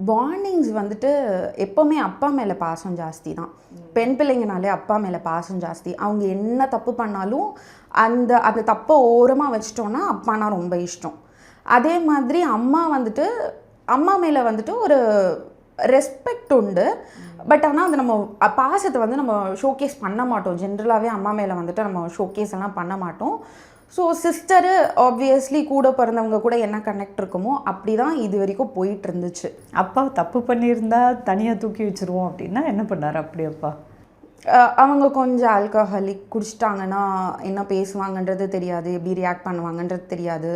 Bondings வந்துட்டு எப்போவுமே அப்பா மேலே பாசம் ஜாஸ்தி தான். பெண் பிள்ளைங்கனாலே அப்பா மேலே பாசம் ஜாஸ்தி. அவங்க என்ன தப்பு பண்ணாலும் அந்த தப்பை ஓரமாக வச்சிட்டோன்னா அப்பானா ரொம்ப இஷ்டம். அதே மாதிரி அம்மா மேலே வந்துட்டு ஒரு ரெஸ்பெக்ட் உண்டு. பட் ஆனால் அது நம்ம பாசத்தை வந்து நம்ம ஷோகேஸ் பண்ண மாட்டோம். ஜென்ரலாகவே அம்மா மேலே வந்துட்டு நம்ம ஷோகேஸ் எல்லாம் பண்ண மாட்டோம். ஸோ சிஸ்டரு ஆப்வியஸ்லி கூட பிறந்தவங்க கூட என்ன கனெக்ட் இருக்குமோ அப்படி தான் இது வரைக்கும் போயிட்டு இருந்துச்சு. அப்பா தப்பு பண்ணியிருந்தா தனியாக தூக்கி வச்சுருவோம் அப்படின்னா என்ன பண்ணார் அப்படி அப்பா? அவங்க கொஞ்சம் ஆல்கஹாலிக், குடிச்சிட்டாங்கன்னா என்ன பேசுவாங்கன்றது தெரியாது, எப்படி ரியாக்ட் பண்ணுவாங்கன்றது தெரியாது.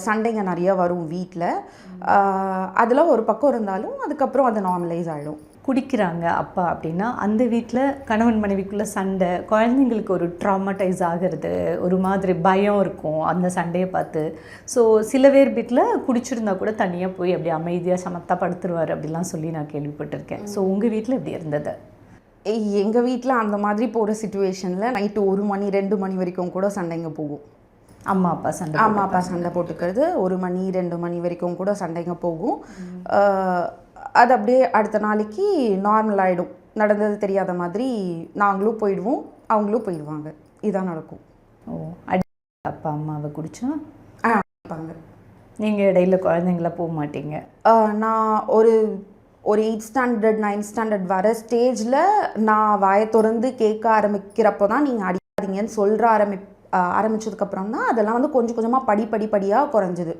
சண்டைங்க நிறையா வரும் வீட்டில். அதெல்லாம் ஒரு பக்கம் இருந்தாலும் அதுக்கப்புறம் அது நார்மலைஸ் ஆகிடும். குடிக்கிறாங்க அப்பா அப்படின்னா அந்த வீட்டில் கணவன் மனைவிக்குள்ளே சண்டை, குழந்தைங்களுக்கு ஒரு ட்ராமடைஸ் ஆகிறது, ஒரு மாதிரி பயம் இருக்கும் அந்த சண்டையை பார்த்து. ஸோ சில பேர் வீட்டில் குடிச்சிருந்தா கூட தனியாக போய் அப்படி அமைதியாக சமத்தாக படுத்துருவார் அப்படிலாம் சொல்லி நான் கேள்விப்பட்டிருக்கேன். ஸோ உங்கள் வீட்டில் எப்படி இருந்தது? எங்கள் வீட்டில் அந்த மாதிரி போகிற சிச்சுவேஷனில் நைட்டு 1 மணி 2 மணி வரைக்கும் கூட சண்டைங்க போகும். அம்மா அப்பா சண்டை போட்டுக்கிறது 1 மணி 2 மணி வரைக்கும் கூட சண்டைங்க போகும். அது அப்படியே அடுத்த நாளைக்கு நார்மல் ஆகிடும். நடந்தது தெரியாத மாதிரி நாங்களும் போயிடுவோம், அவங்களும் போயிடுவாங்க. இதான் நடக்கும். அப்பா அம்மாவை குடிச்சா இருப்பாங்க. நீங்கள் இடையில குழந்தைங்கள போக மாட்டீங்க? நான் ஒரு 8th ஸ்டாண்டர்ட் 9th ஸ்டாண்டர்ட் வர ஸ்டேஜில் நான் வாயை திறந்து கேட்க ஆரம்பிக்கிறப்போ தான் நீங்கள் அடிக்காதீங்கன்னு சொல்கிற ஆரம்பிச்சதுக்கப்புறம் தான் அதெல்லாம் வந்து கொஞ்சம் கொஞ்சமாக படிப்படியாக குறைஞ்சிது.